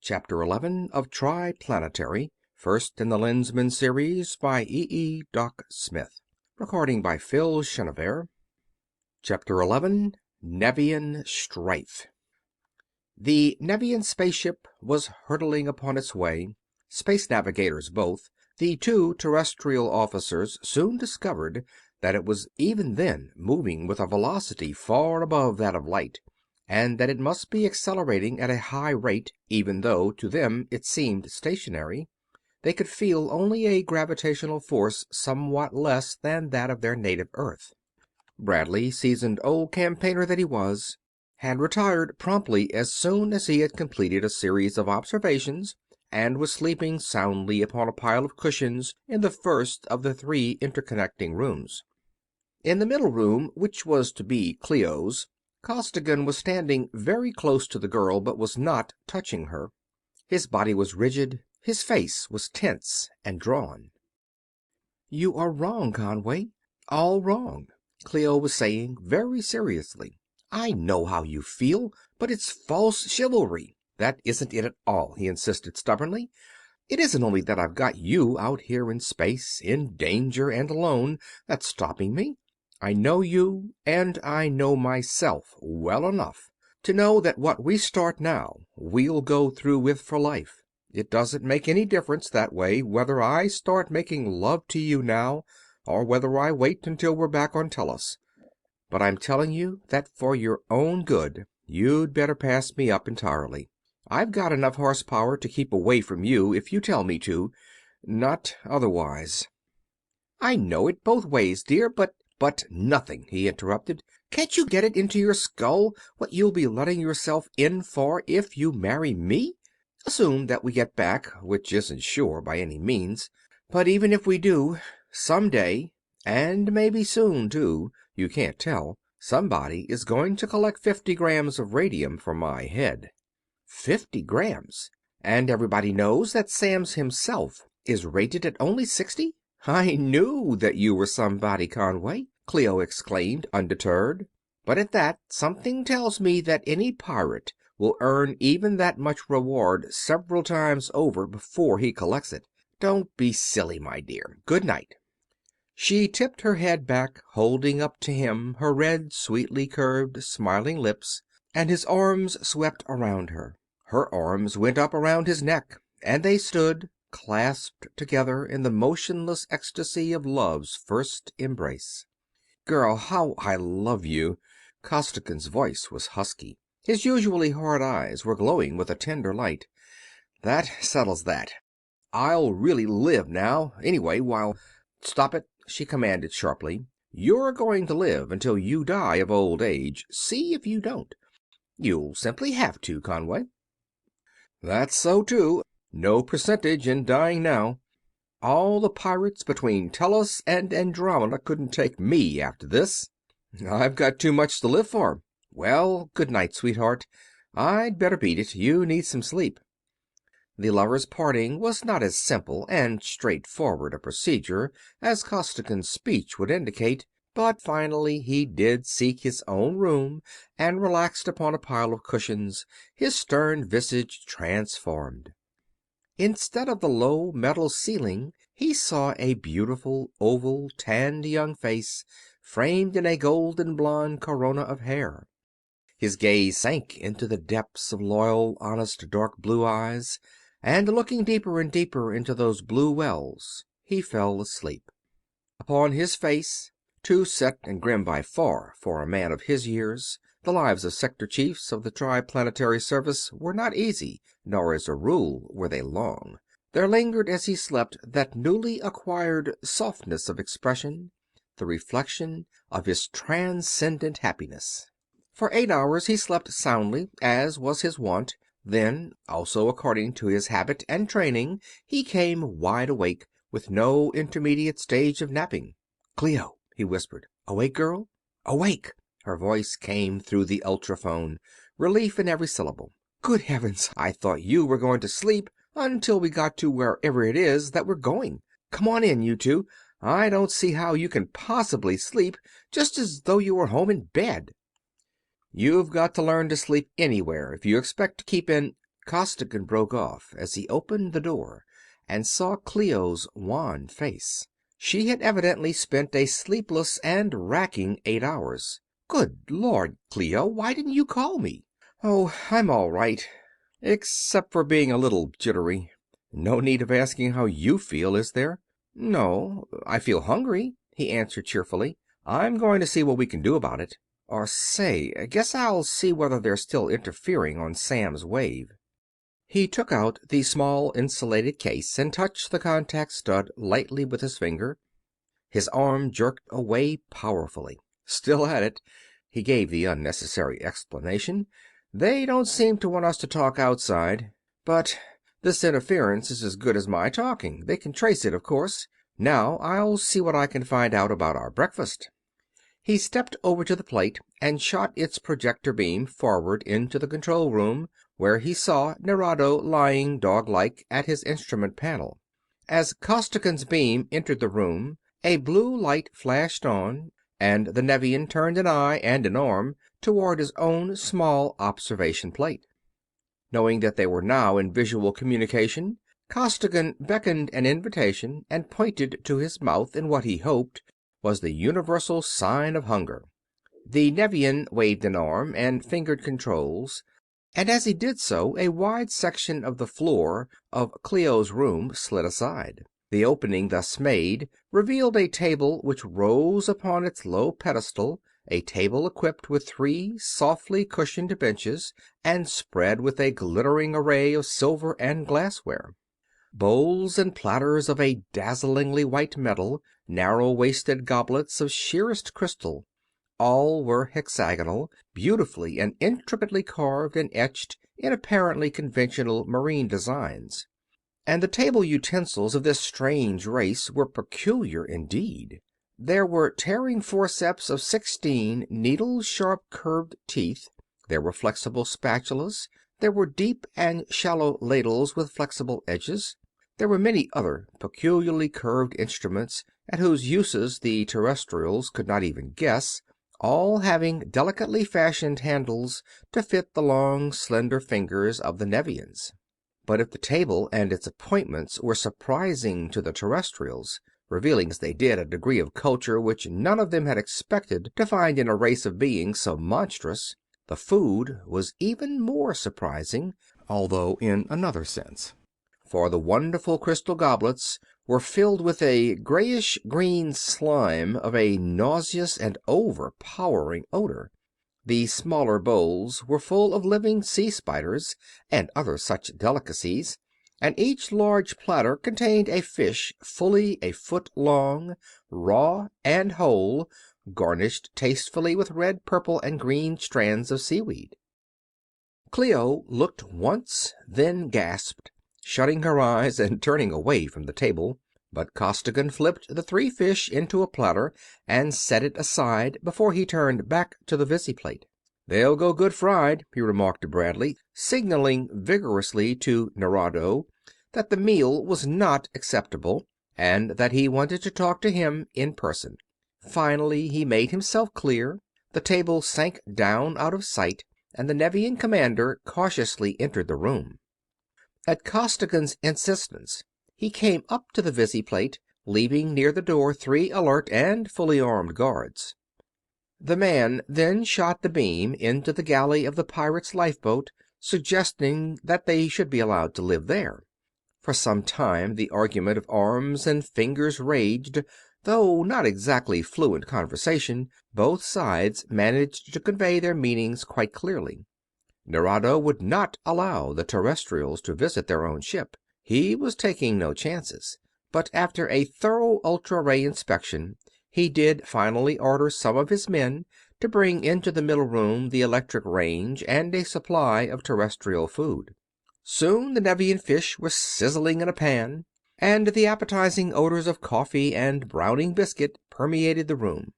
Chapter 11 of TriPlanetary, first in the Lensman series by E. Doc Smith. Recording by Phil Chenevert. Chapter 11, Nevian Strife. The Nevian spaceship was hurtling upon its way. Space navigators both, the two terrestrial officers soon discovered that it was even then moving with a velocity far above that of light, and that it must be accelerating at a high rate, even though to them it seemed stationary. They could feel only a gravitational force somewhat less than that of their native Earth. Bradley, seasoned old campaigner that he was, had retired promptly as soon as he had completed a series of observations, and was sleeping soundly upon a pile of cushions in the first of the three interconnecting rooms. In the middle room, which was to be Clio's, Costigan was standing very close to the girl, but was not touching her. His body was rigid, his face was tense and drawn. "You are wrong, Conway. All wrong," Clio was saying very seriously. "I know how you feel, but it's false chivalry." "That isn't it at all," he insisted stubbornly. "It isn't only that I've got you out here in space, in danger and alone, that's stopping me. I know you, and I know myself well enough to know that what we start now we'll go through with for life. It doesn't make any difference that way whether I start making love to you now or whether I wait until we're back on Tellus. But I'm telling you that for your own good you'd better pass me up entirely. I've got enough horsepower to keep away from you if you tell me to, not otherwise." "I know it both ways, dear, but nothing," he interrupted. "Can't you get it into your skull what you'll be letting yourself in for if you marry me? Assume that we get back, which isn't sure by any means. But even if we do, someday, and maybe soon too, you can't tell, somebody is going to collect 50 grams of radium for my head." 50 grams? And everybody knows that Samms himself is rated at only 60? "I knew that you were somebody, Conway," Clio exclaimed, undeterred. "But at that, something tells me that any pirate will earn even that much reward several times over before he collects it. Don't be silly, my dear. Good night." She tipped her head back, holding up to him her red, sweetly curved, smiling lips, and his arms swept around her. Her arms went up around his neck, and they stood clasped together in the motionless ecstasy of love's first embrace. "Girl, how I love you!" Costigan's voice was husky. His usually hard eyes were glowing with a tender light. "That settles that. I'll really live now, anyway, while—" "Stop it," she commanded sharply. "You're going to live until you die of old age. See if you don't. You'll simply have to, Conway." "That's so, too. No percentage in dying now. All the pirates between Tellus and Andromeda couldn't take me after this. I've got too much to live for. Well, good night, sweetheart. I'd better beat it. You need some sleep." The lovers' parting was not as simple and straightforward a procedure as Costigan's speech would indicate, but finally he did seek his own room and relaxed upon a pile of cushions, his stern visage transformed. Instead of the low metal ceiling he saw a beautiful, oval, tanned young face framed in a golden blonde corona of hair. His gaze sank into the depths of loyal, honest, dark blue eyes, and looking deeper and deeper into those blue wells, he fell asleep. Upon his face, too set and grim by far for a man of his years, the lives of sector chiefs of the TriPlanetary service were not easy, nor as a rule were they long. There lingered as he slept that newly acquired softness of expression, the reflection of his transcendent happiness. For 8 hours he slept soundly, as was his wont. Then, also according to his habit and training, he came wide awake, with no intermediate stage of napping. "Clio," he whispered. "Awake, girl? Awake!" Her voice came through the ultrophone, relief in every syllable. "Good heavens, I thought you were going to sleep until we got to wherever it is that we're going. Come on in, you two. I don't see how you can possibly sleep, just as though you were home in bed." "You've got to learn to sleep anywhere if you expect to keep in—" Costigan broke off as he opened the door and saw Clio's wan face. She had evidently spent a sleepless and racking 8 hours. "Good Lord, Clio, why didn't you call me?" "Oh, I'm all right, except for being a little jittery. No need of asking how you feel, is there?" "No, I feel hungry," he answered cheerfully. "I'm going to see what we can do about it. Or say, guess I'll see whether they're still interfering on Sam's wave." He took out the small insulated case and touched the contact stud lightly with his finger. His arm jerked away powerfully. "Still at it," he gave the unnecessary explanation. "They don't seem to want us to talk outside. But this interference is as good as my talking. They can trace it, of course. Now I'll see what I can find out about our breakfast." He stepped over to the plate and shot its projector beam forward into the control room, where he saw Nerado lying dog-like at his instrument panel. As Costigan's beam entered the room, a blue light flashed on, and the Nevian turned an eye and an arm toward his own small observation plate. Knowing that they were now in visual communication, Costigan beckoned an invitation and pointed to his mouth in what he hoped was the universal sign of hunger. The Nevian waved an arm and fingered controls, and as he did so a wide section of the floor of Clio's room slid aside. The opening thus made revealed a table which rose upon its low pedestal, a table equipped with 3 softly cushioned benches and spread with a glittering array of silver and glassware. Bowls and platters of a dazzlingly white metal, narrow-waisted goblets of sheerest crystal. All were hexagonal, beautifully and intricately carved and etched in apparently conventional marine designs. And the table utensils of this strange race were peculiar indeed. There were tearing forceps of 16 needle-sharp curved teeth, there were flexible spatulas, there were deep and shallow ladles with flexible edges. There were many other peculiarly curved instruments at whose uses the terrestrials could not even guess, all having delicately fashioned handles to fit the long, slender fingers of the Nevians. But if the table and its appointments were surprising to the terrestrials, revealing as they did a degree of culture which none of them had expected to find in a race of beings so monstrous, the food was even more surprising, although in another sense. For the wonderful crystal goblets were filled with a grayish-green slime of a nauseous and overpowering odor. The smaller bowls were full of living sea spiders and other such delicacies, and each large platter contained a fish fully a foot long, raw and whole, garnished tastefully with red, purple, and green strands of seaweed. Clio looked once, then gasped, shutting her eyes and turning away from the table. But Costigan flipped the 3 fish into a platter and set it aside before he turned back to the visiplate. "They'll go good fried," he remarked to Bradley, signaling vigorously to Nerado that the meal was not acceptable and that he wanted to talk to him in person. Finally he made himself clear, the table sank down out of sight, and the Nevian commander cautiously entered the room. At Costigan's insistence, he came up to the visiplate, leaving near the door 3 alert and fully armed guards. The man then shot the beam into the galley of the pirate's lifeboat, suggesting that they should be allowed to live there. For some time the argument of arms and fingers raged, though not exactly fluent conversation. Both sides managed to convey their meanings quite clearly. Nerado would not allow the terrestrials to visit their own ship. He was taking no chances. But after a thorough ultra-ray inspection, he did finally order some of his men to bring into the middle room the electric range and a supply of terrestrial food. Soon the Nevian fish were sizzling in a pan, and the appetizing odors of coffee and browning biscuit permeated the room.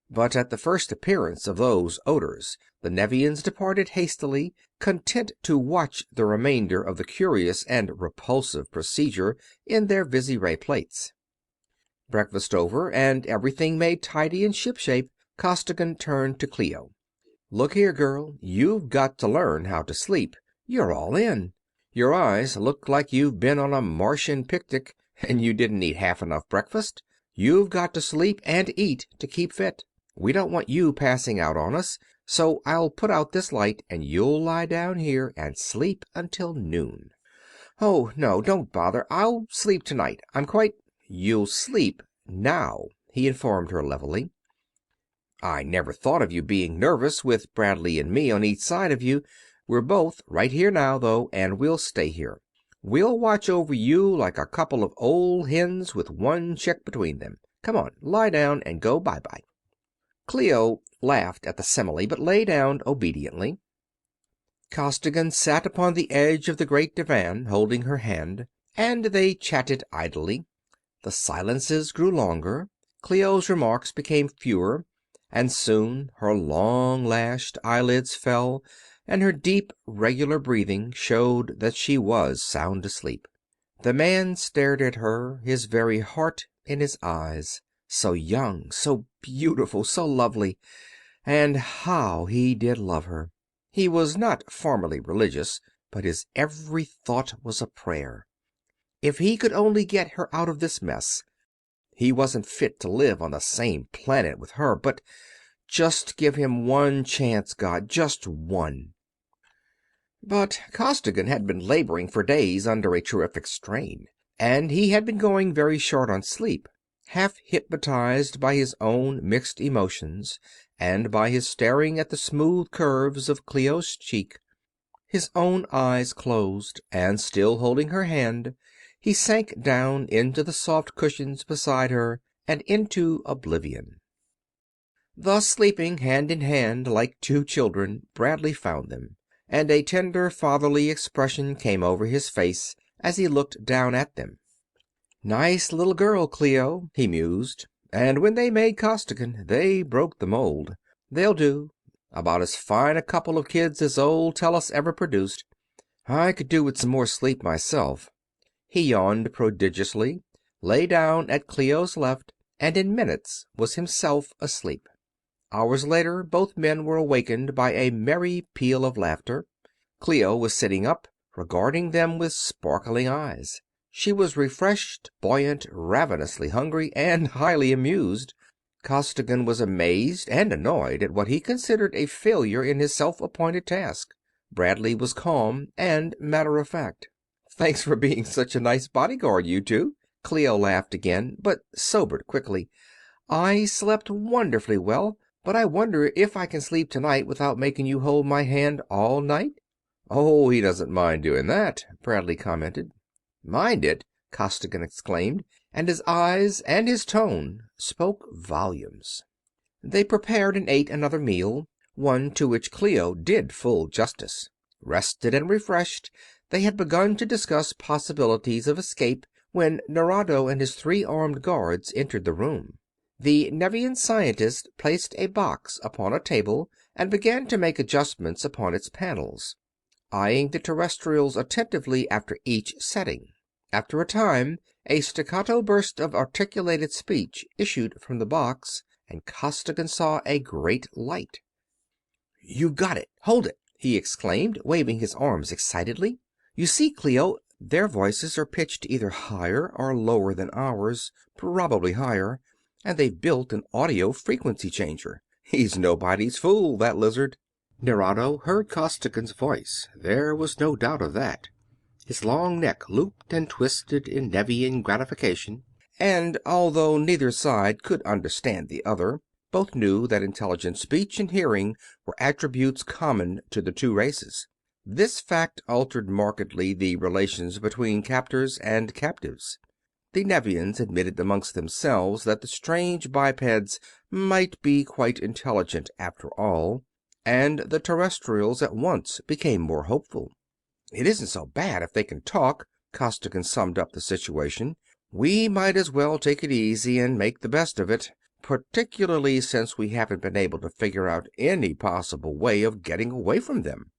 But at the first appearance of those odors, the Nevians departed hastily, content to watch the remainder of the curious and repulsive procedure in their visiray plates. Breakfast over, and everything made tidy and shipshape, Costigan turned to Clio. "Look here, girl, you've got to learn how to sleep. You're all in. Your eyes look like you've been on a Martian picnic and you didn't eat half enough breakfast. You've got to sleep and eat to keep fit. We don't want you passing out on us, so I'll put out this light and you'll lie down here and sleep until noon." "Oh, no, don't bother. I'll sleep tonight. I'm quite—" "You'll sleep now," he informed her levelly. "I never thought of you being nervous, with Bradley and me on each side of you. We're both right here now, though, and we'll stay here. We'll watch over you like a couple of old hens with one chick between them. Come on, lie down and go bye-bye." Clio laughed at the simile, but lay down obediently. Costigan sat upon the edge of the great divan, holding her hand, and they chatted idly. The silences grew longer. Clio's remarks became fewer, and soon her long-lashed eyelids fell, and her deep, regular breathing showed that she was sound asleep. The man stared at her, his very heart in his eyes. So young, so beautiful, so lovely. And how he did love her! He was not formally religious, but his every thought was a prayer. If he could only get her out of this mess. He wasn't fit to live on the same planet with her, but just give him one chance, God, just one. But Costigan had been laboring for days under a terrific strain, and he had been going very short on sleep, half hypnotized by his own mixed emotions and by his staring at the smooth curves of Clio's cheek. His own eyes closed, and still holding her hand, he sank down into the soft cushions beside her and into oblivion. Thus sleeping hand in hand like two children, Bradley found them, and a tender fatherly expression came over his face as he looked down at them. "Nice little girl, Clio," he mused. "And when they made Costigan, they broke the mold. They'll do. About as fine a couple of kids as old Tellus ever produced. I could do with some more sleep myself." He yawned prodigiously, lay down at Clio's left, and in minutes was himself asleep. Hours later both men were awakened by a merry peal of laughter. Clio was sitting up, regarding them with sparkling eyes. She was refreshed, buoyant, ravenously hungry, and highly amused. Costigan was amazed and annoyed at what he considered a failure in his self-appointed task. Bradley was calm and matter-of-fact. "Thanks for being such a nice bodyguard, you two." Clio laughed again, but sobered quickly. "I slept wonderfully well, but I wonder if I can sleep tonight without making you hold my hand all night?" "Oh, he doesn't mind doing that," Bradley commented. "Mind it!" Costigan exclaimed, and his eyes and his tone spoke volumes. They prepared and ate another meal, one to which Clio did full justice. Rested and refreshed, they had begun to discuss possibilities of escape when Nerado and his 3 armed guards entered the room. The Nevian scientist placed a box upon a table and began to make adjustments upon its panels, eyeing the Terrestrials attentively after each setting. After a time, a staccato burst of articulated speech issued from the box, and Costigan saw a great light. "You've got it! Hold it!" he exclaimed, waving his arms excitedly. "You see, Clio, their voices are pitched either higher or lower than ours, probably higher, and they've built an audio frequency changer. He's nobody's fool, that lizard." Nerado heard Costigan's voice. There was no doubt of that. His long neck looped and twisted in Nevian gratification, and although neither side could understand the other, both knew that intelligent speech and hearing were attributes common to the two races. This fact altered markedly the relations between captors and captives. The Nevians admitted amongst themselves that the strange bipeds might be quite intelligent after all, and the Terrestrials at once became more hopeful. "It isn't so bad if they can talk," Costigan summed up the situation. "We might as well take it easy and make the best of it, particularly since we haven't been able to figure out any possible way of getting away from them.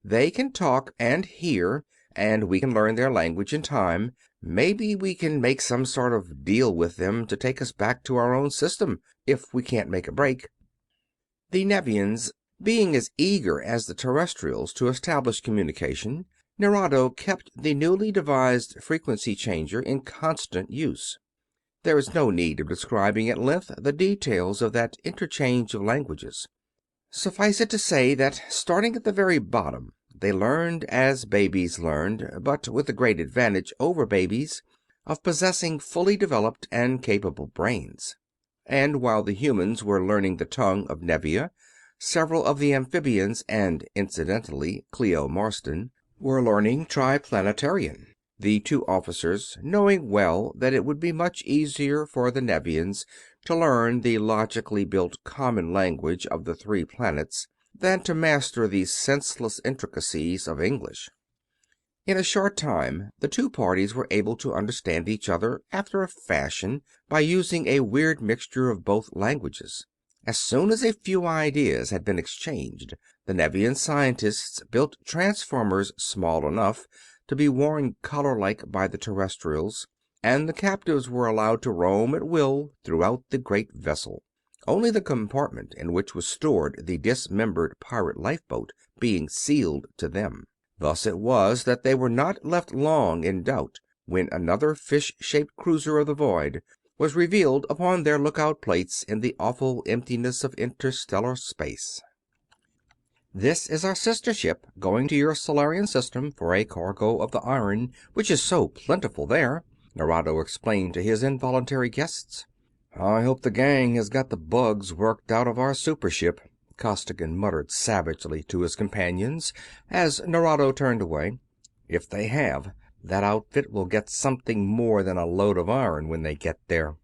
They can talk and hear, and we can learn their language in time. Maybe we can make some sort of deal with them to take us back to our own system, if we can't make a break." The Nevians, being as eager as the Terrestrials to establish communication, Nerado kept the newly devised frequency changer in constant use. There is no need of describing at length the details of that interchange of languages. Suffice it to say that, starting at the very bottom, they learned as babies learned, but with the great advantage over babies of possessing fully developed and capable brains. And while the humans were learning the tongue of Nevia, several of the amphibians and, incidentally, Cleo Marston, were learning TriPlanetarian. The two officers knowing well that it would be much easier for the Nevians to learn the logically built common language of the three planets than to master the senseless intricacies of English. In a short time the two parties were able to understand each other after a fashion by using a weird mixture of both languages. As soon as a few ideas had been exchanged, the Nevian scientists built transformers small enough to be worn collar-like by the Terrestrials, and the captives were allowed to roam at will throughout the great vessel, only the compartment in which was stored the dismembered pirate lifeboat being sealed to them. Thus it was that they were not left long in doubt when another fish-shaped cruiser of the void was revealed upon their lookout plates in the awful emptiness of interstellar space. "This is our sister ship, going to your Solarian system for a cargo of the iron which is so plentiful there," Nerado explained to his involuntary guests. "I hope the gang has got the bugs worked out of our super ship," Costigan muttered savagely to his companions as Nerado turned away. "If they have, that outfit will get something more than a load of iron when they get there."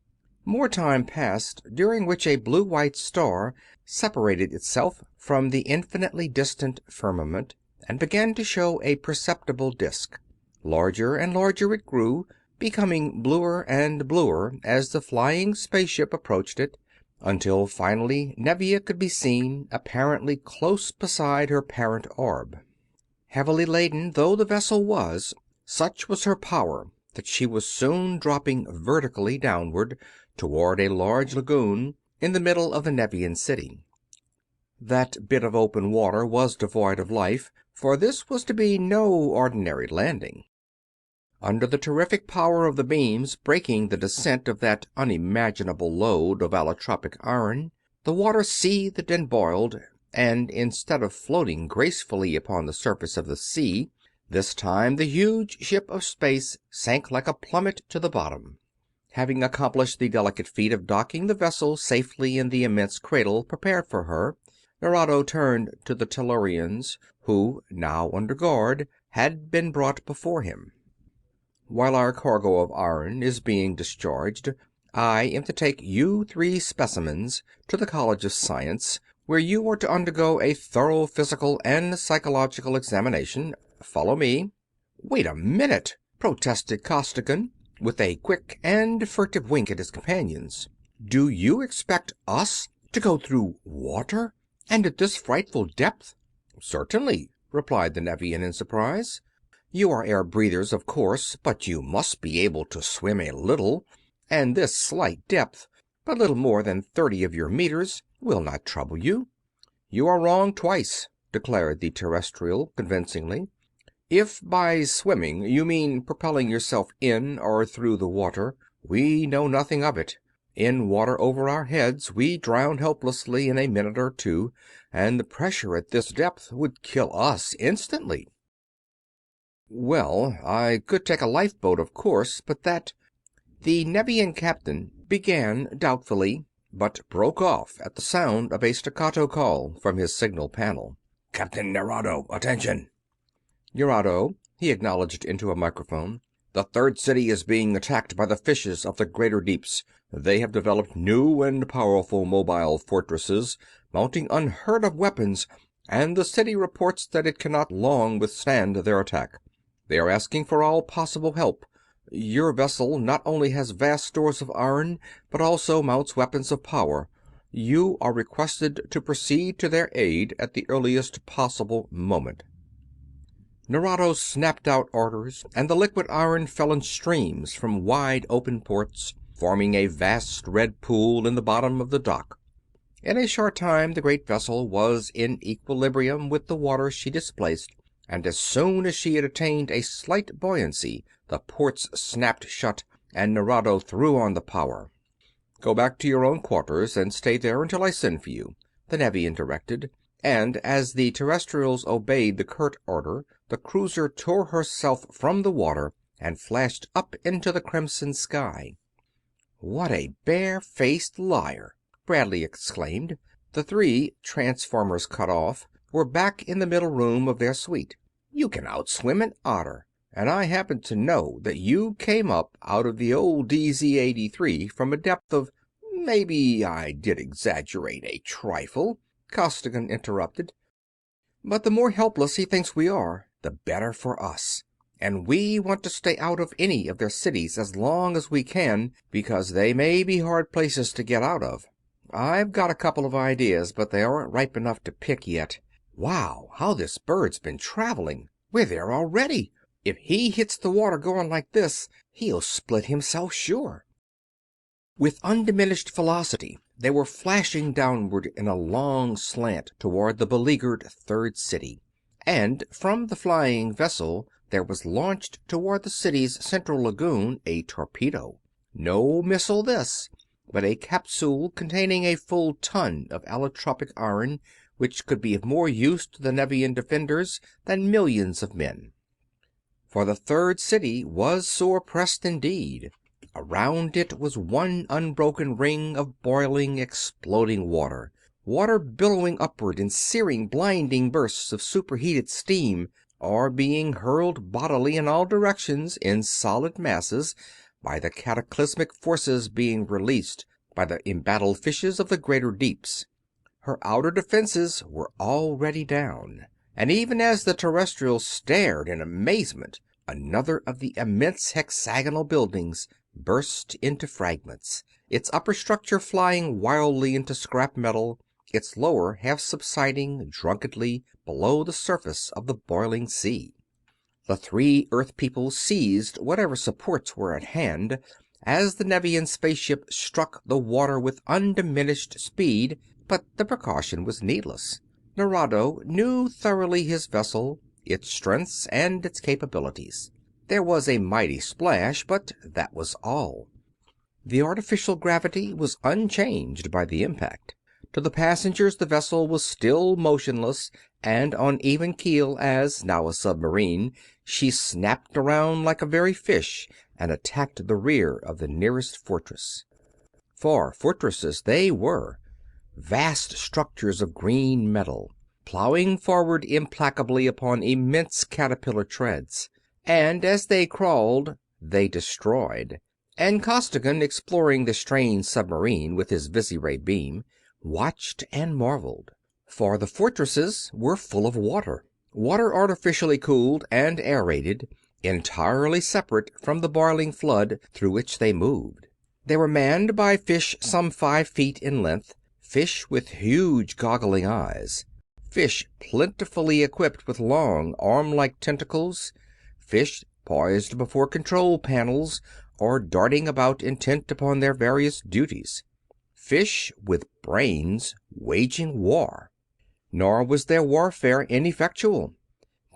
More time passed, during which a blue-white star separated itself from the infinitely distant firmament and began to show a perceptible disk. Larger and larger it grew, becoming bluer and bluer as the flying spaceship approached it, until finally Nevia could be seen, apparently close beside her parent orb. Heavily laden though the vessel was, such was her power that she was soon dropping vertically downward toward a large lagoon in the middle of the Nevian city. That bit of open water was devoid of life, for this was to be no ordinary landing. Under the terrific power of the beams braking the descent of that unimaginable load of allotropic iron, the water seethed and boiled, and instead of floating gracefully upon the surface of the sea, this time the huge ship of space sank like a plummet to the bottom. Having accomplished the delicate feat of docking the vessel safely in the immense cradle prepared for her, Nerado turned to the Tellurians, who, now under guard, had been brought before him. "While our cargo of iron is being discharged, I am to take you three specimens to the College of Science, where you are to undergo a thorough physical and psychological examination. Follow me." "Wait a minute!" protested Costigan, with a quick and furtive wink at his companions. "Do you expect us to go through water, and at this frightful depth?" "Certainly," replied the Nevian in surprise. "You are air breathers, of course, but you must be able to swim a little, and this slight depth, but little more than 30 of your meters, will not trouble you." "You are wrong twice," declared the Terrestrial, convincingly. "If by swimming you mean propelling yourself in or through the water, we know nothing of it. In water over our heads we drown helplessly in a minute or two, and the pressure at this depth would kill us instantly." "Well, I could take a lifeboat, of course, but that—" The Nevian captain began doubtfully, but broke off at the sound of a staccato call from his signal panel. "Captain Nerado, attention!" "Nerado," he acknowledged into a microphone. "The third city is being attacked by the fishes of the greater deeps. They have developed new and powerful mobile fortresses, mounting unheard of weapons, and the city reports that it cannot long withstand their attack. They are asking for all possible help. Your vessel not only has vast stores of iron, but also mounts weapons of power. You are requested to proceed to their aid at the earliest possible moment." Nerado snapped out orders, and the liquid iron fell in streams from wide open ports, forming a vast red pool in the bottom of the dock. In a short time the great vessel was in equilibrium with the water she displaced, and as soon as she had attained a slight buoyancy, the ports snapped shut, and Nerado threw on the power. "Go back to your own quarters and stay there until I send for you," the Nevian directed, and as the Terrestrials obeyed the curt order, the cruiser tore herself from the water and flashed up into the crimson sky. "What a bare-faced liar!" Bradley exclaimed. The three, transformers cut off, were back in the middle room of their suite. "You can outswim an otter, and I happen to know that you came up out of the old DZ-83 from a depth of—" "Maybe I did exaggerate a trifle," Costigan interrupted. "But the more helpless he thinks we are, the better for us. And we want to stay out of any of their cities as long as we can, because they may be hard places to get out of. I've got a couple of ideas, but they aren't ripe enough to pick yet. Wow, how this bird's been traveling! We're there already. If he hits the water going like this, he'll split himself sure." With undiminished velocity, they were flashing downward in a long slant toward the beleaguered third city. And from the flying vessel there was launched toward the city's central lagoon a torpedo. No missile this, but a capsule containing a full ton of allotropic iron, which could be of more use to the Nevian defenders than millions of men. For the third city was sore pressed indeed. Around it was one unbroken ring of boiling, exploding water. Water billowing upward in searing, blinding bursts of superheated steam, or being hurled bodily in all directions in solid masses by the cataclysmic forces being released by the embattled fishes of the greater deeps. Her outer defenses were already down, and even as the Terrestrials stared in amazement, another of the immense hexagonal buildings burst into fragments, its upper structure flying wildly into scrap metal, its lower half subsiding drunkenly below the surface of the boiling sea. The three Earth people seized whatever supports were at hand as the Nevian spaceship struck the water with undiminished speed, but the precaution was needless. Nerado knew thoroughly his vessel, its strengths and its capabilities. There was a mighty splash, but that was all. The artificial gravity was unchanged by the impact. To the passengers the vessel was still motionless and on even keel as, now a submarine, she snapped around like a very fish and attacked the rear of the nearest fortress. For fortresses they were, vast structures of green metal, plowing forward implacably upon immense caterpillar treads. And as they crawled, they destroyed. And Costigan, exploring the strange submarine with his visiray beam, watched and marveled. For the fortresses were full of water, water artificially cooled and aerated, entirely separate from the boiling flood through which they moved. They were manned by fish some 5 feet in length, fish with huge goggling eyes, fish plentifully equipped with long arm-like tentacles, fish poised before control panels or darting about intent upon their various duties. Fish with brains waging war. Nor was their warfare ineffectual.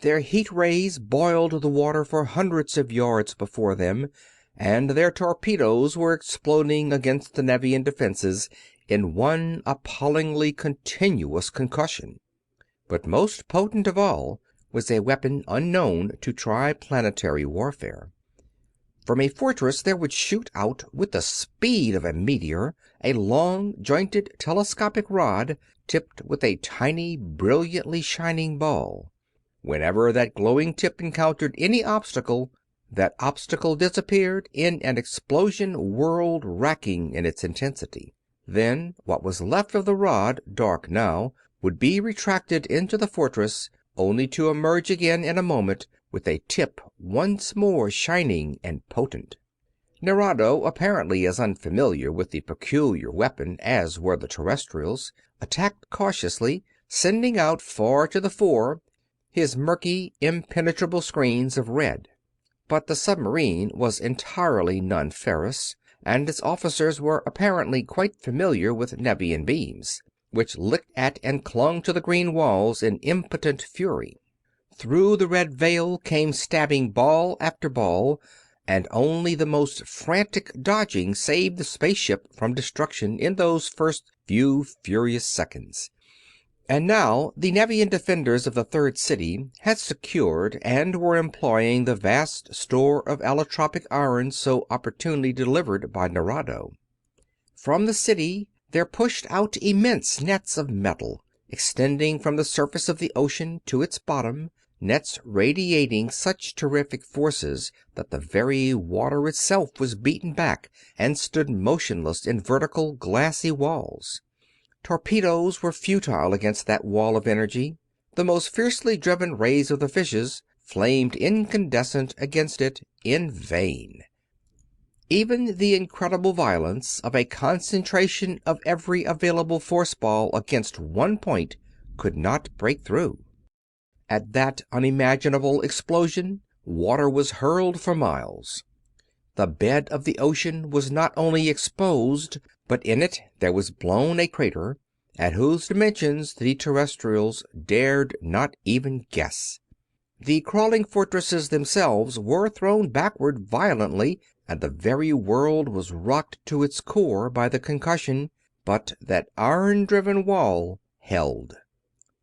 Their heat rays boiled the water for hundreds of yards before them, and their torpedoes were exploding against the Nevian defenses in one appallingly continuous concussion. But most potent of all was a weapon unknown to TriPlanetary warfare. From a fortress there would shoot out, with the speed of a meteor, a long, jointed, telescopic rod tipped with a tiny, brilliantly shining ball. Whenever that glowing tip encountered any obstacle, that obstacle disappeared in an explosion world-racking in its intensity. Then what was left of the rod, dark now, would be retracted into the fortress, only to emerge again in a moment with a tip once more shining and potent. Nerado, apparently as unfamiliar with the peculiar weapon as were the Terrestrials, attacked cautiously, sending out far to the fore his murky, impenetrable screens of red. But the submarine was entirely non-ferrous, and its officers were apparently quite familiar with Nevian beams, which licked at and clung to the green walls in impotent fury. Through the red veil came stabbing ball after ball, and only the most frantic dodging saved the spaceship from destruction in those first few furious seconds. And now the Nevian defenders of the Third City had secured and were employing the vast store of allotropic iron so opportunely delivered by Nerado. From the city there pushed out immense nets of metal, extending from the surface of the ocean to its bottom, nets radiating such terrific forces that the very water itself was beaten back and stood motionless in vertical glassy walls. Torpedoes were futile against that wall of energy. The most fiercely driven rays of the fishes flamed incandescent against it in vain. Even the incredible violence of a concentration of every available force ball against one point could not break through. At that unimaginable explosion, water was hurled for miles. The bed of the ocean was not only exposed, but in it there was blown a crater, at whose dimensions the terrestrials dared not even guess. The crawling fortresses themselves were thrown backward violently, and the very world was rocked to its core by the concussion, but that iron-driven wall held.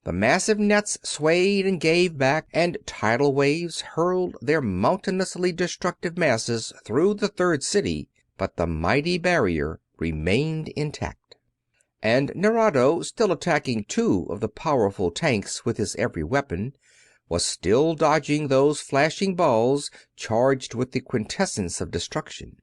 The massive nets swayed and gave back, and tidal waves hurled their mountainously destructive masses through the Third City, but the mighty barrier remained intact. And Nerado, still attacking two of the powerful tanks with his every weapon, was still dodging those flashing balls charged with the quintessence of destruction.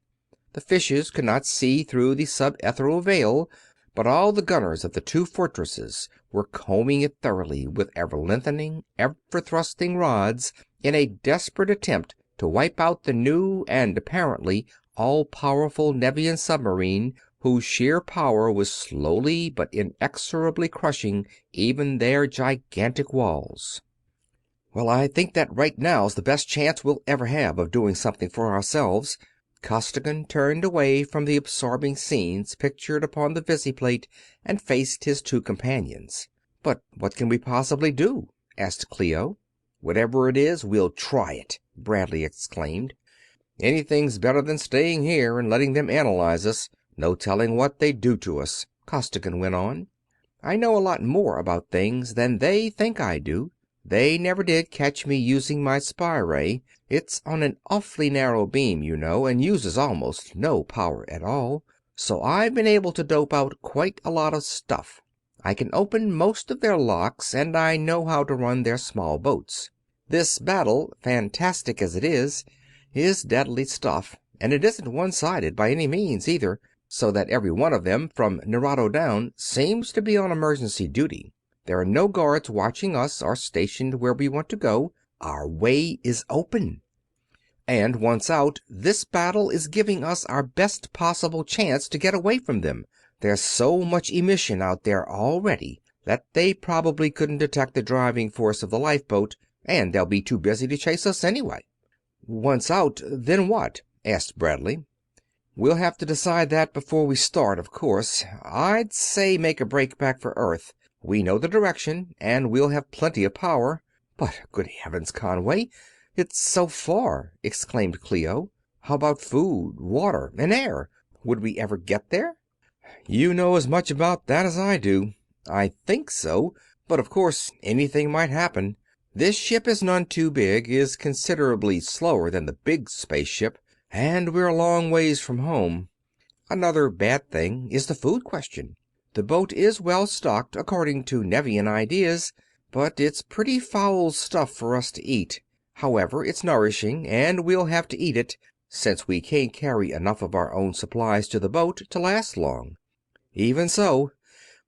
The fishes could not see through the subethereal veil, but all the gunners of the two fortresses were combing it thoroughly with ever-lengthening, ever-thrusting rods in a desperate attempt to wipe out the new and apparently all-powerful Nevian submarine, whose sheer power was slowly but inexorably crushing even their gigantic walls. "Well, I think that right now's the best chance we'll ever have of doing something for ourselves." Costigan turned away from the absorbing scenes pictured upon the visiplate and faced his two companions. "But what can we possibly do?" asked Clio. "Whatever it is, we'll try it!" Bradley exclaimed. "Anything's better than staying here and letting them analyze us. No telling what they'd do to us," Costigan went on. "I know a lot more about things than they think I do. They never did catch me using my spy ray. It's on an awfully narrow beam, you know, and uses almost no power at all. So I've been able to dope out quite a lot of stuff. I can open most of their locks, and I know how to run their small boats. This battle, fantastic as it is deadly stuff, and it isn't one-sided by any means either, so that every one of them, from Nerado down, seems to be on emergency duty. There are no guards watching us or stationed where we want to go. Our way is open. And once out, this battle is giving us our best possible chance to get away from them. There's so much emission out there already that they probably couldn't detect the driving force of the lifeboat, and they'll be too busy to chase us anyway." "Once out, then what?" asked Bradley. "We'll have to decide that before we start, of course. I'd say make a break back for Earth. We know the direction, and we'll have plenty of power." "But, good heavens, Conway, it's so far!" exclaimed Clio. "How about food, water, and air? Would we ever get there?" "You know as much about that as I do." "I think so, but of course anything might happen. This ship is none too big, is considerably slower than the big spaceship, and we're a long ways from home. Another bad thing is the food question. The boat is well stocked according to Nevian ideas, but it's pretty foul stuff for us to eat. However, it's nourishing, and we'll have to eat it, since we can't carry enough of our own supplies to the boat to last long. Even so,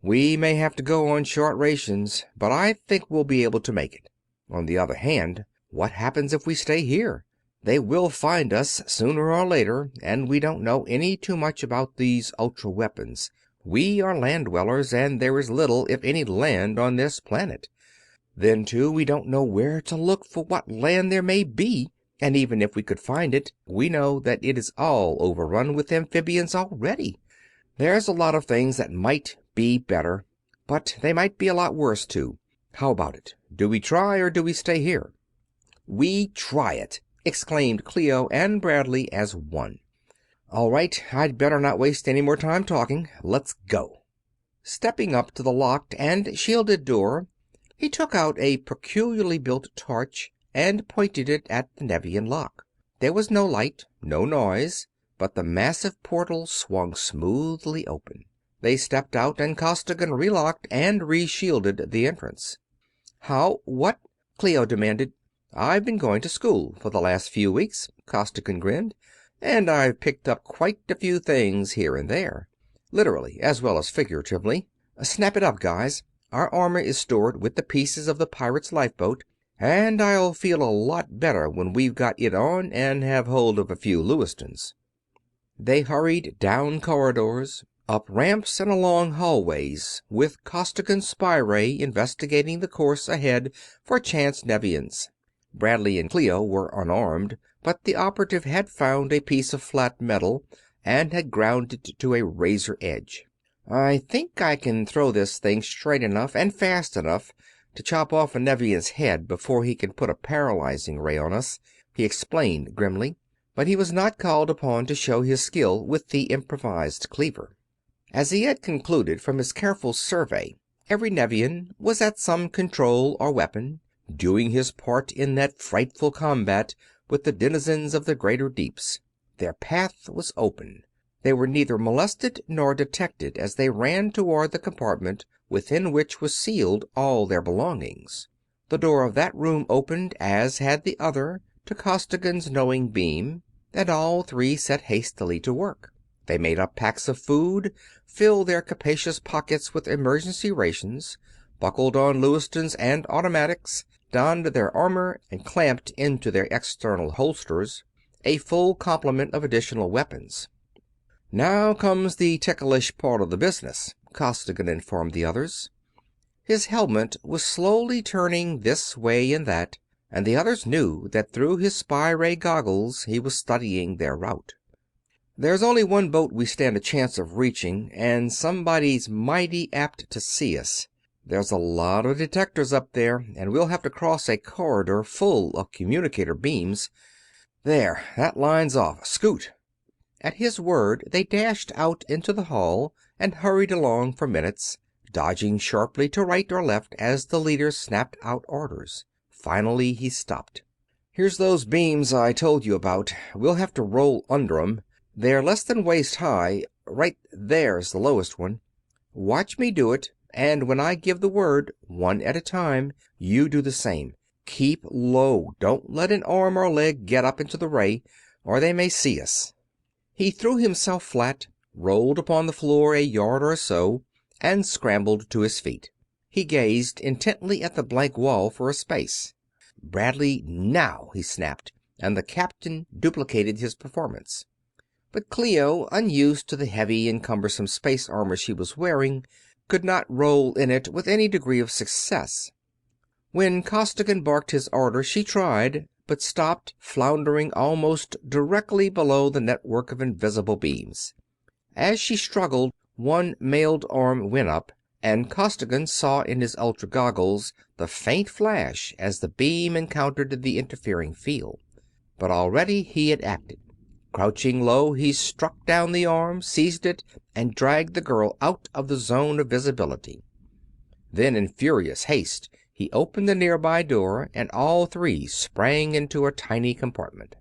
we may have to go on short rations, but I think we'll be able to make it. On the other hand, what happens if we stay here? They will find us sooner or later, and we don't know any too much about these ultra weapons. We are land dwellers, and there is little, if any, land on this planet. Then, too, we don't know where to look for what land there may be, and even if we could find it, we know that it is all overrun with amphibians already. There's a lot of things that might be better, but they might be a lot worse, too. How about it? Do we try or do we stay here?" "We try it!" exclaimed Clio and Bradley as one. "All right, I'd better not waste any more time talking. Let's go." Stepping up to the locked and shielded door, he took out a peculiarly built torch and pointed it at the Nevian lock. There was no light, no noise, but the massive portal swung smoothly open. They stepped out, and Costigan relocked and reshielded the entrance. "What?" Clio demanded. "I've been going to school for the last few weeks," Costigan grinned, "and I've picked up quite a few things here and there. Literally as well as figuratively. Snap it up, guys. Our armor is stored with the pieces of the pirate's lifeboat, and I'll feel a lot better when we've got it on and have hold of a few Lewistons." They hurried down corridors, up ramps and along hallways, with Costigan's spy ray investigating the course ahead for chance Nevians. Bradley and Clio were unarmed, but the operative had found a piece of flat metal and had ground it to a razor edge. "I think I can throw this thing straight enough and fast enough to chop off a Nevian's head before he can put a paralyzing ray on us," he explained grimly. But he was not called upon to show his skill with the improvised cleaver. As he had concluded from his careful survey, every Nevian was at some control or weapon, doing his part in that frightful combat with the denizens of the greater deeps. Their path was open. They were neither molested nor detected as they ran toward the compartment within which was sealed all their belongings. The door of that room opened, as had the other, to Costigan's knowing beam, and all three set hastily to work. They made up packs of food, filled their capacious pockets with emergency rations, buckled on Lewistons and automatics, donned their armor, and clamped into their external holsters a full complement of additional weapons. "Now comes the ticklish part of the business," Costigan informed the others. His helmet was slowly turning this way and that, and the others knew that through his spy ray goggles he was studying their route. "There's only one boat we stand a chance of reaching, and somebody's mighty apt to see us. There's a lot of detectors up there, and we'll have to cross a corridor full of communicator beams. There, that line's off. Scoot!" At his word they dashed out into the hall and hurried along for minutes, dodging sharply to right or left as the leader snapped out orders. Finally he stopped. "Here's those beams I told you about. We'll have to roll under 'em. They're less than waist high. Right there's the lowest one. Watch me do it, and when I give the word, one at a time, you do the same. Keep low. Don't let an arm or leg get up into the ray, or they may see us." He threw himself flat, rolled upon the floor a yard or so, and scrambled to his feet. He gazed intently at the blank wall for a space. "Bradley, now!" he snapped, and the captain duplicated his performance. But Clio, unused to the heavy and cumbersome space armor she was wearing, could not roll in it with any degree of success. When Costigan barked his order she tried, but stopped, floundering almost directly below the network of invisible beams. As she struggled, one mailed arm went up, and Costigan saw in his ultra goggles the faint flash as the beam encountered the interfering field. But already he had acted. Crouching low, he struck down the arm, seized it, and dragged the girl out of the zone of visibility. Then, in furious haste, he opened the nearby door, and all three sprang into a tiny compartment.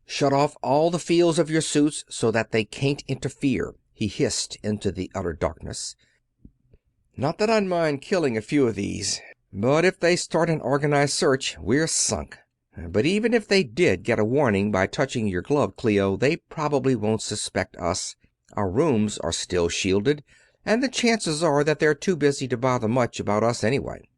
"Shut off all the fields of your suits so that they can't interfere," he hissed into the utter darkness. "Not that I'd mind killing a few of these, but if they start an organized search, we're sunk. But even if they did get a warning by touching your glove, Clio, they probably won't suspect us. Our rooms are still shielded, and the chances are that they're too busy to bother much about us anyway."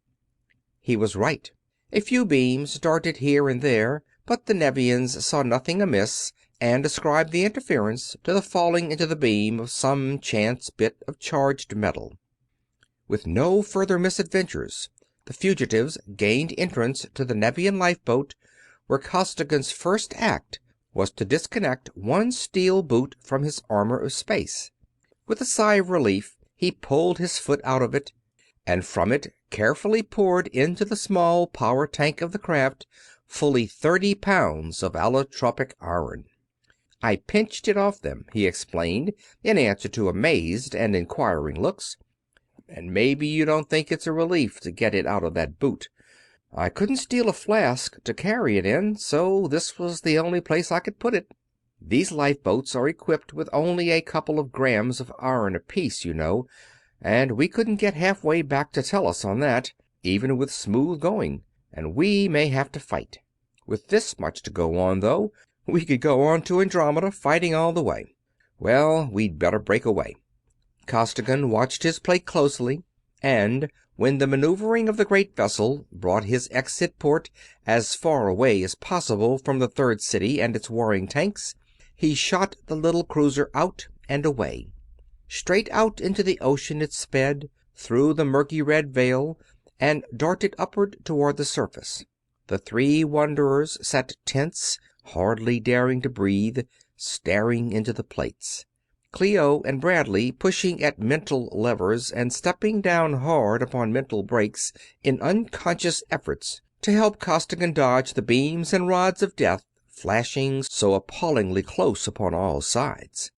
He was right. A few beams darted here and there, but the Nevians saw nothing amiss and ascribed the interference to the falling into the beam of some chance bit of charged metal. With no further misadventures, the fugitives gained entrance to the Nevian lifeboat, where Costigan's first act was to disconnect one steel boot from his armor of space. With a sigh of relief, he pulled his foot out of it, and from it carefully poured into the small power tank of the craft fully 30 pounds of allotropic iron. "I pinched it off them," he explained in answer to amazed and inquiring looks. "And maybe you don't think it's a relief to get it out of that boot. I couldn't steal a flask to carry it in, so this was the only place I could put it. These lifeboats are equipped with only a couple of grams of iron apiece, you know, and we couldn't get halfway back to Tellus on that, even with smooth going, and we may have to fight. With this much to go on, though, we could go on to Andromeda fighting all the way. Well, we'd better break away." Costigan watched his plate closely, and when the maneuvering of the great vessel brought his exit port as far away as possible from the third city and its warring tanks, he shot the little cruiser out and away. Straight out into the ocean it sped, through the murky red veil, and darted upward toward the surface. The three wanderers sat tense, hardly daring to breathe, staring into the plates. Clio and Bradley pushing at mental levers and stepping down hard upon mental brakes in unconscious efforts to help Costigan dodge the beams and rods of death flashing so appallingly close upon all sides.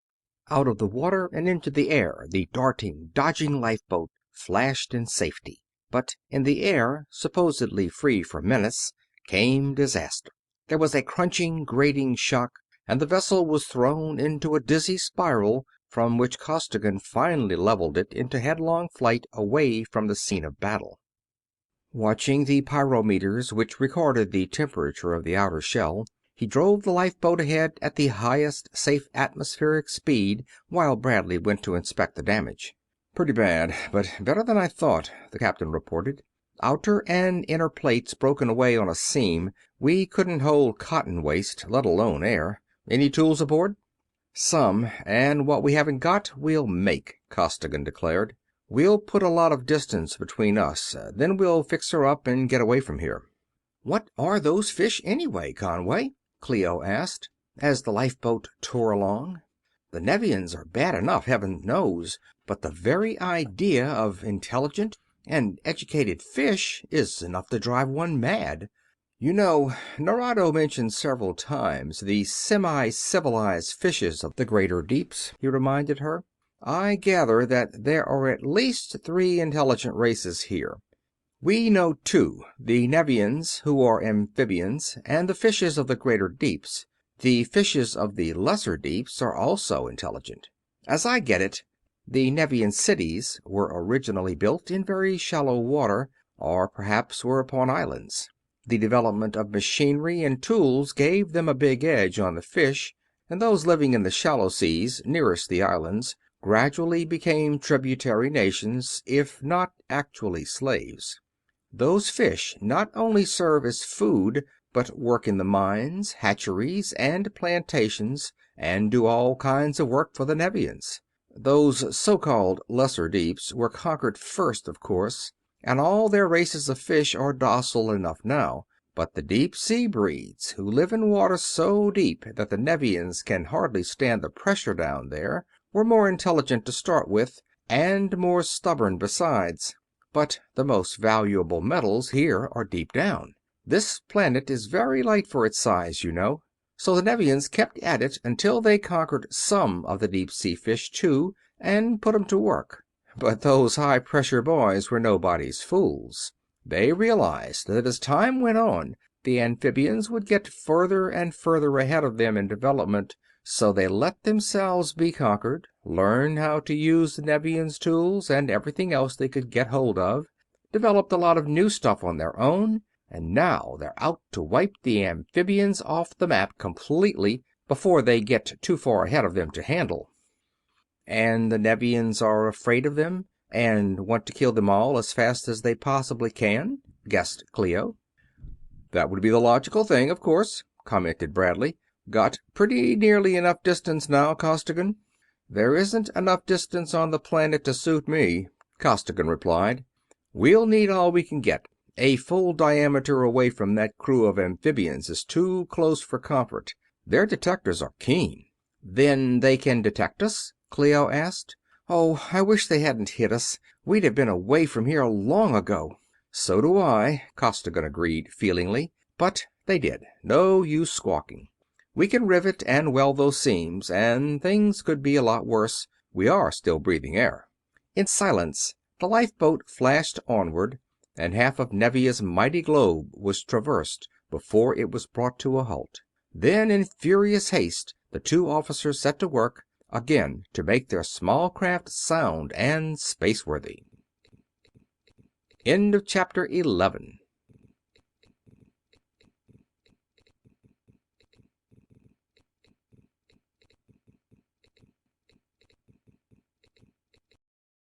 Out of the water and into the air the darting, dodging lifeboat flashed in safety. But in the air, supposedly free from menace, came disaster. There was a crunching, grating shock, and the vessel was thrown into a dizzy spiral from which Costigan finally leveled it into headlong flight away from the scene of battle. Watching the pyrometers which recorded the temperature of the outer shell, he drove the lifeboat ahead at the highest safe atmospheric speed while Bradley went to inspect the damage. "Pretty bad, but better than I thought," the captain reported. "Outer and inner plates broken away on a seam. We couldn't hold cotton waste, let alone air. Any tools aboard?" "Some, and what we haven't got, we'll make," Costigan declared. "We'll put a lot of distance between us, then we'll fix her up and get away from here." "What are those fish, anyway, Conway?" Clio asked, as the lifeboat tore along. "The Nevians are bad enough, heaven knows, but the very idea of intelligent and educated fish is enough to drive one mad. You know, Nerado mentioned several times the semi-civilized fishes of the greater deeps," he reminded her. "I gather that there are at least 3 intelligent races here. We know 2, the Nevians, who are amphibians, and the fishes of the greater deeps. The fishes of the lesser deeps are also intelligent. As I get it, the Nevian cities were originally built in very shallow water, or perhaps were upon islands. The development of machinery and tools gave them a big edge on the fish, and those living in the shallow seas nearest the islands gradually became tributary nations, if not actually slaves. Those fish not only serve as food, but work in the mines, hatcheries, and plantations, and do all kinds of work for the Nevians. Those so-called lesser deeps were conquered first, of course, and all their races of fish are docile enough now. But the deep sea breeds, who live in water so deep that the Nevians can hardly stand the pressure down there, were more intelligent to start with, and more stubborn besides. But the most valuable metals here are deep down. This planet is very light for its size, you know. So the Nevians kept at it until they conquered some of the deep sea fish, too, and put 'em to work. But those high-pressure boys were nobody's fools. They realized that as time went on, the amphibians would get further and further ahead of them in development, so they let themselves be conquered, learned how to use the Nevians' tools and everything else they could get hold of, developed a lot of new stuff on their own, and now they're out to wipe the amphibians off the map completely before they get too far ahead of them to handle." "And the Nevians are afraid of them, and want to kill them all as fast as they possibly can?" guessed Clio. "That would be the logical thing, of course," commented Bradley. "Got pretty nearly enough distance now, Costigan?" "There isn't enough distance on the planet to suit me," Costigan replied. "We'll need all we can get. A full diameter away from that crew of amphibians is too close for comfort. Their detectors are keen." "Then they can detect us?" Clio asked. "Oh, I wish they hadn't hit us. We'd have been away from here long ago." "So do I," Costigan agreed, feelingly. "But they did. No use squawking. We can rivet and weld those seams, and things could be a lot worse. We are still breathing air." In silence the lifeboat flashed onward, and half of Nevia's mighty globe was traversed before it was brought to a halt. Then, in furious haste, the two officers set to work, again to make their small craft sound and spaceworthy. End of Chapter 11.